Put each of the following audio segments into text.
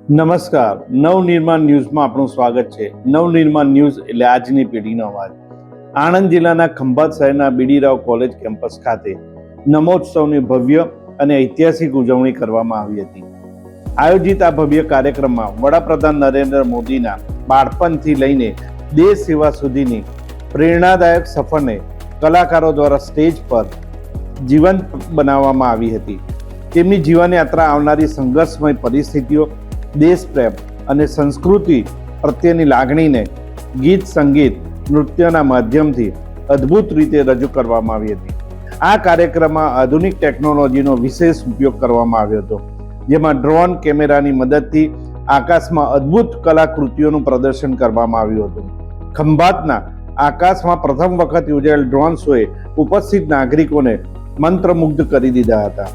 નમસ્કાર, નવનિર્માણ ન્યૂઝમાં આપનું સ્વાગત છે। નવનિર્માણ ન્યૂઝ એટલે આજની પેઢીનો અવાજ। આણંદ જિલ્લાના ખંભાત શહેરના બીડી રાવ કોલેજ કેમ્પસ ખાતે નમોત્સવની ભવ્ય અને ઐતિહાસિક ઉજવણી કરવામાં આવી હતી। આયોજિત આ ભવ્ય કાર્યક્રમમાં વડાપ્રધાન નરેન્દ્ર મોદીના બાળપણથી લઈને દેશ સેવા સુધીની પ્રેરણાદાયક સફરને કલાકારો દ્વારા સ્ટેજ પર જીવંત બનાવવામાં આવી હતી। તેમની જીવનયાત્રા આવનારી સંઘર્ષમય પરિસ્થિતિઓ, દેશપ્રેમ અને સંસ્કૃતિ પ્રત્યેની લાગણીને ગીત, સંગીત, નૃત્યના માધ્યમથી અદ્ભુત રીતે રજૂ કરવામાં આવી હતી। આ કાર્યક્રમમાં આધુનિક ટેકનોલોજીનો વિશેષ ઉપયોગ કરવામાં આવ્યો હતો, જેમાં ડ્રોન કેમેરાની મદદથી આકાશમાં અદ્ભુત કલાકૃતિઓનું પ્રદર્શન કરવામાં આવ્યું હતું। ખંભાતના આકાશમાં પ્રથમ વખત યોજાયેલ ડ્રોન શોએ ઉપસ્થિત નાગરિકોને મંત્રમુગ્ધ કરી દીધા હતા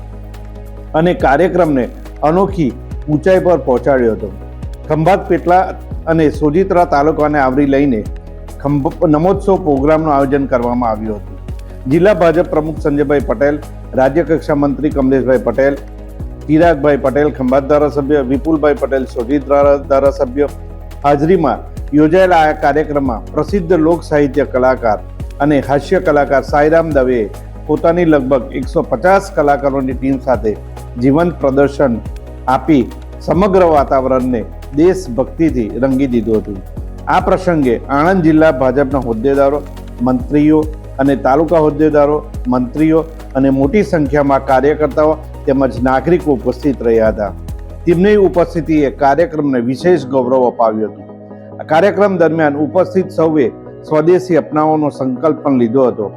અને કાર્યક્રમને અનોખી ઊંચાઈ પર પહોંચાડ્યો હતો। ખંભાત, પેટલા અને સોજિત્રા તાલુકાને આવરી લઈને નમોત્સવ પ્રોગ્રામનું આયોજન કરવામાં આવ્યું હતું। જિલ્લા ભાજપ પ્રમુખ સંજયભાઈ પટેલ, રાજ્યકક્ષા મંત્રી કમલેશભાઈ પટેલ, ચિરાગભાઈ પટેલ ખંભાત ધારાસભ્ય, વિપુલભાઈ પટેલ સોજિત્રા ધારાસભ્ય હાજરીમાં યોજાયેલા આ કાર્યક્રમમાં પ્રસિદ્ધ લોક સાહિત્ય કલાકાર અને હાસ્ય કલાકાર સાઈરામ દવેએ પોતાની લગભગ 150 કલાકારોની ટીમ સાથે જીવંત પ્રદર્શન આપી સમગ્ર વાતાવરણને દેશભક્તિથી રંગી દીધું હતું। આ પ્રસંગે આણંદ જિલ્લા ભાજપના હોદ્દેદારો, મંત્રીઓ અને તાલુકા હોદ્દેદારો, મંત્રીઓ અને મોટી સંખ્યામાં કાર્યકર્તાઓ તેમજ નાગરિકો ઉપસ્થિત રહ્યા હતા। તેમની ઉપસ્થિતિએ કાર્યક્રમને વિશેષ ગૌરવ અપાવ્યું હતું। આ કાર્યક્રમ દરમિયાન ઉપસ્થિત સૌએ સ્વદેશી અપનાવવાનો સંકલ્પ પણ લીધો હતો।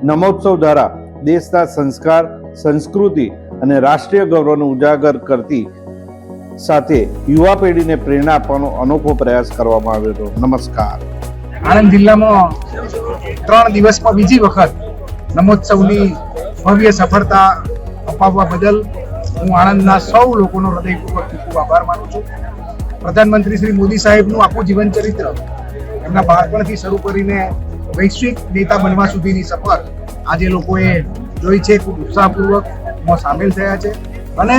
નમોત્સવ દ્વારા દેશના સંસ્કાર, સંસ્કૃતિ અને રાષ્ટ્રીય ગૌરવને ઉજાગર કરતી સાથે યુવા પેઢીને પ્રેરણા આપવાનો અનોખો પ્રયાસ કરવામાં આવ્યો હતો। નમસ્કાર। આણંદ જિલ્લામાં 3 દિવસમાં બીજી વખત નમોત્સવની ભવ્ય સફળતા અપાવવા બદલ હું આણંદના સૌ લોકોનો હૃદયપૂર્વક ખૂબ આભાર માનું છું। પ્રધાનમંત્રી શ્રી મોદી સાહેબનું આખું જીવન ચરિત્ર, એમના બાળપણથી શરૂ કરીને વૈશ્વિક નેતા બનવા સુધીની સફર આજે લોકોએ જોઈ છે, ખૂબ ઉત્સાહપૂર્વક સામેલ થયા છે અને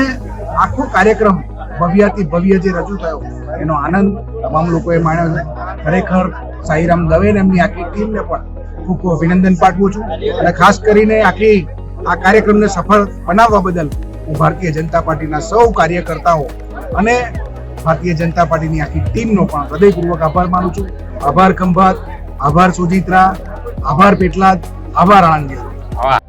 આખો કાર્યક્રમ ભવ્યાથી ભવ્ય જે રજૂ થયો એનો આનંદ તમામ લોકોએ માણ્યો છે। ખરેખર સાઈરામ દવે અને એમની આખી ટીમને પણ ખૂબ ખૂબ અભિનંદન પાઠવું છું અને ખાસ કરીને આખી આ કાર્યક્રમને સફળ બનાવવા બદલ હું ભારતીય જનતા પાર્ટીના સૌ કાર્યકર્તાઓ અને ભારતીય જનતા પાર્ટીની આખી ટીમનો પણ હૃદયપૂર્વક આભાર માનું છું। આભાર ખંભાત, આભાર સોજિત્રા, આભાર પેટલાદ, આભાર આણંદ જિલ્લા।